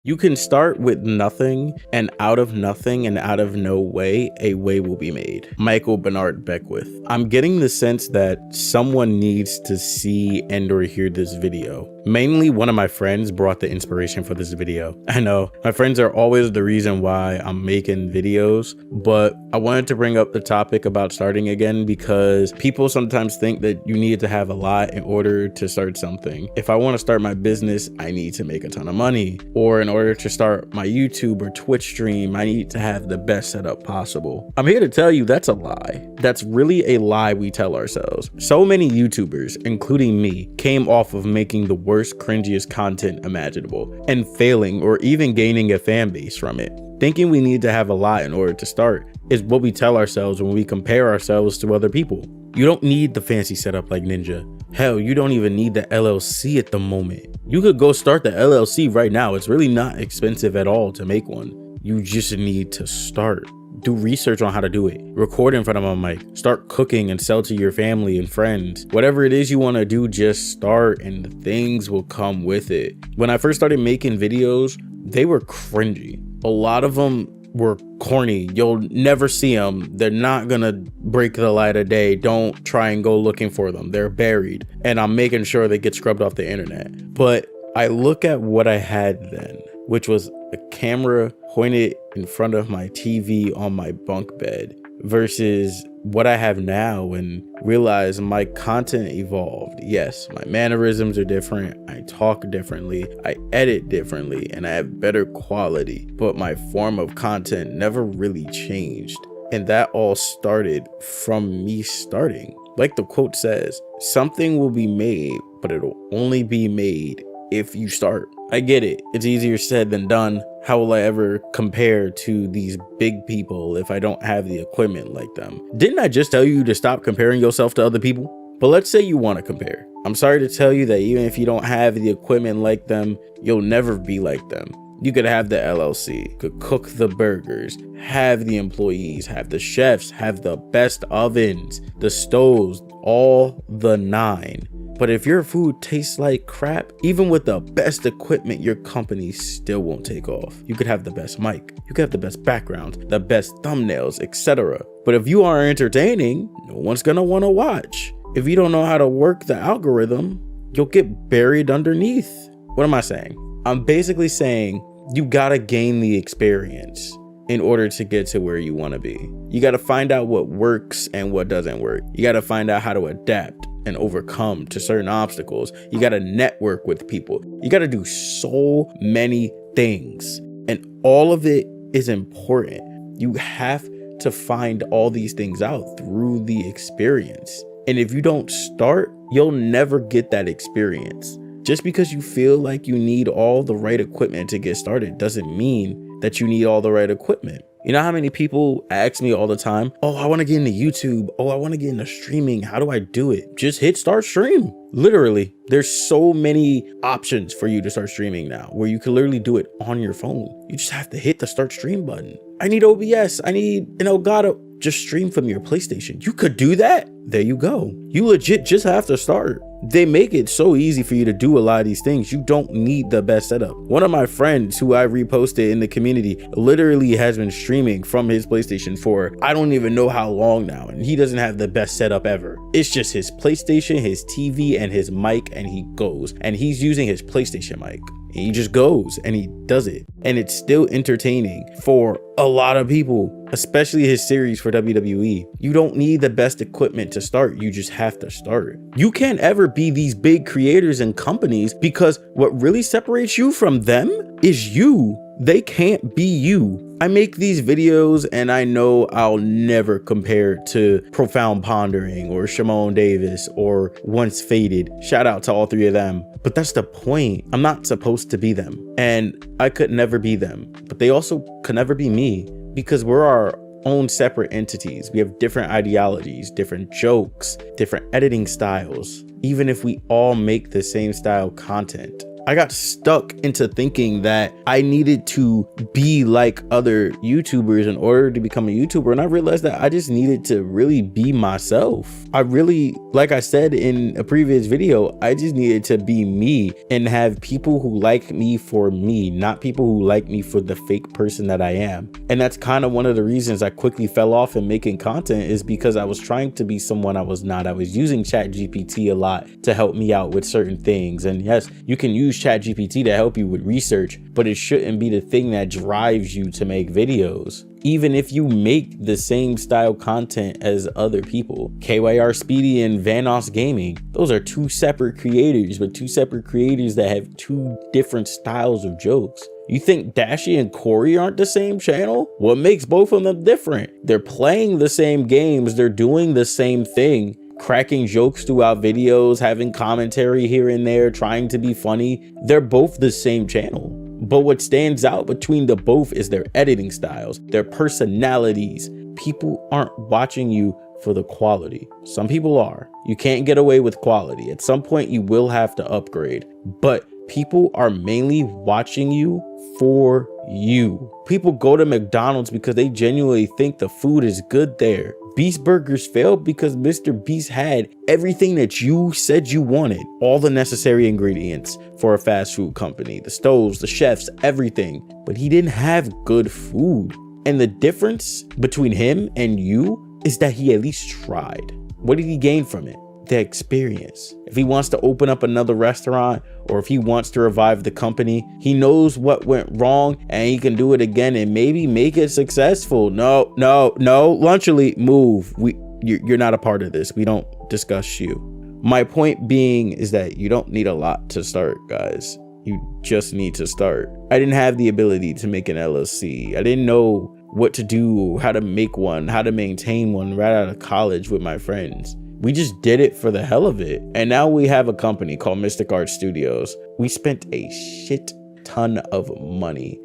You can start with nothing, and out of nothing and out of no way, a way will be made. Michael Bernard Beckwith. I'm getting the sense that someone needs to see and or hear this video. Mainly one of my friends brought the inspiration for this video. I know, my friends are always the reason why I'm making videos, but I wanted to bring up the topic about starting again because people sometimes think that you need to have a lot in order to start something. If I want to start my business, I need to make a ton of money, or in order to start my YouTube or Twitch stream, I need to have the best setup possible. I'm here to tell you that's a lie. That's really a lie we tell ourselves. So many YouTubers, including me, came off of making the worst, cringiest content imaginable and failing or even gaining a fan base from it. Thinking we need to have a lot in order to start is what we tell ourselves when we compare ourselves to other people. You don't need the fancy setup like Ninja. Hell, you don't even need the LLC at the moment. You could go start the LLC right now. It's really not expensive at all to make one. You just need to start. Do research on how to do it. Record in front of a mic. Start cooking and sell to your family and friends. Whatever it is you want to do, just start and things will come with it. When I first started making videos, they were cringy. A lot of them were corny. You'll never see them. They're not gonna break the light of day. Don't try and go looking for them. They're buried. And I'm making sure they get scrubbed off the internet. But I look at what I had then, which was a camera pointed in front of my TV on my bunk bed versus what I have now, and realize my content evolved. Yes, my mannerisms are different. I talk differently. I edit differently, and I have better quality, but my form of content never really changed. And that all started from me starting. Like the quote says, something will be made, but it'll only be made if you start. I get it. It's easier said than done. How will I ever compare to these big people if I don't have the equipment like them? Didn't I just tell you to stop comparing yourself to other people? But let's say you want to compare. I'm sorry to tell you that even if you don't have the equipment like them, you'll never be like them. You could have the LLC, could cook the burgers, have the employees, have the chefs, have the best ovens, the stoves, all the nine. But if your food tastes like crap, even with the best equipment, your company still won't take off. You could have the best mic, you could have the best background, the best thumbnails, etc. But if you are entertaining, no one's gonna wanna watch. If you don't know how to work the algorithm, you'll get buried underneath. What am I saying? I'm basically saying you gotta gain the experience in order to get to where you wanna be. You gotta find out what works and what doesn't work. You gotta find out how to adapt and overcome to certain obstacles. You got to network with people. You got to do so many things, and all of it is important. You have to find all these things out through the experience. And if you don't start, you'll never get that experience. Just because you feel like you need all the right equipment to get started doesn't mean that you need all the right equipment. You know how many people ask me all the time, oh, I want to get into YouTube. Oh, I want to get into streaming. How do I do it? Just hit start stream. Literally, there's so many options for you to start streaming now where you can literally do it on your phone. You just have to hit the start stream button. I need OBS. I need an Elgato. Just stream from your PlayStation. You could do that. There you go. You legit just have to start. They make it so easy for you to do a lot of these things. You don't need the best setup. One of my friends who I reposted in the community literally has been streaming from his PlayStation for I don't even know how long now, and he doesn't have the best setup ever. It's just his PlayStation, his TV, and his mic, and he goes. And he's using his PlayStation mic. And he just goes and he does it. And it's still entertaining for a lot of people, especially his series for WWE. You don't need the best equipment to start. You just have to start. You can't ever be these big creators and companies because what really separates you from them is you. They can't be you. I make these videos and I know I'll never compare to Profound Pondering or Shimon Davis or Once Faded. Shout out to all three of them. But that's the point. I'm not supposed to be them. And I could never be them. But they also could never be me because we're our own separate entities. We have different ideologies, different jokes, different editing styles. Even if we all make the same style content, I got stuck into thinking that I needed to be like other YouTubers in order to become a YouTuber. And I realized that I just needed to really be myself. I really, like I said in a previous video, I just needed to be me and have people who like me for me, not people who like me for the fake person that I am. And that's kind of one of the reasons I quickly fell off in making content, is because I was trying to be someone I was not. I was using ChatGPT a lot to help me out with certain things. And yes, you can use ChatGPT to help you with research, but it shouldn't be the thing that drives you to make videos. Even if you make the same style content as other people. KYR Speedy and Vanos Gaming, those are two separate creators, but two separate creators that have two different styles of jokes. You think Dashi and Corey aren't the same channel? What makes both of them different? They're playing the same games, they're doing the same thing, cracking jokes throughout videos, having commentary here and there, trying to be funny. They're both the same channel. But what stands out between the both is their editing styles, their personalities. People aren't watching you for the quality. Some people are. You can't get away with quality. At some point you will have to upgrade, but people are mainly watching you for you. People go to McDonald's because they genuinely think the food is good there. Beast Burgers failed because Mr. Beast had everything that you said you wanted, all the necessary ingredients for a fast food company, the stoves, the chefs, everything, but he didn't have good food. And the difference between him and you is that he at least tried. What did he gain from it? The experience. If he wants to open up another restaurant, or if he wants to revive the company, he knows what went wrong and he can do it again and maybe make it successful. No, Lunchily, move. You're not a part of this. We don't discuss you. My point being is that you don't need a lot to start, guys. You just need to start. I didn't have the ability to make an LLC. I didn't know what to do, how to make one, how to maintain one right out of college with my friends. We just did it for the hell of it. And now we have a company called Mystic Art Studios. We spent a shit ton of money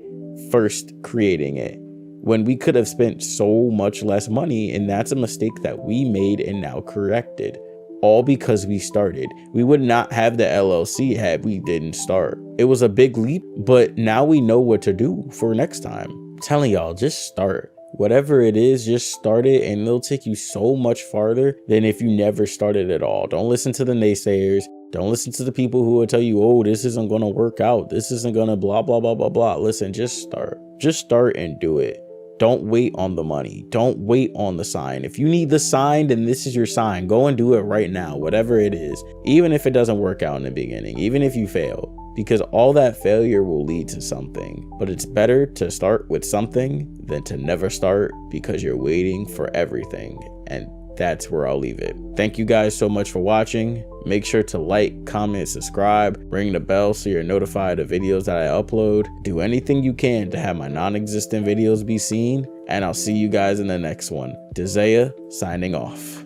first creating it, when we could have spent so much less money. And that's a mistake that we made and now corrected, all because we started. We would not have the LLC had we didn't start. It was a big leap, but now we know what to do for next time. I'm telling y'all, just start. Whatever it is, just start it and it'll take you so much farther than if you never started at all. Don't listen to the naysayers. Don't listen to the people who will tell you, oh, this isn't going to work out. This isn't going to blah, blah, blah, blah, blah. Listen, just start. Just start and do it. Don't wait on the money. Don't wait on the sign. If you need the sign, then this is your sign. Go and do it right now, whatever it is. Even if it doesn't work out in the beginning, even if you fail. Because all that failure will lead to something. But it's better to start with something than to never start because you're waiting for everything. And that's where I'll leave it. Thank you guys so much for watching. Make sure to like, comment, subscribe, ring the bell so you're notified of videos that I upload. Do anything you can to have my non-existent videos be seen. And I'll see you guys in the next one. Desea signing off.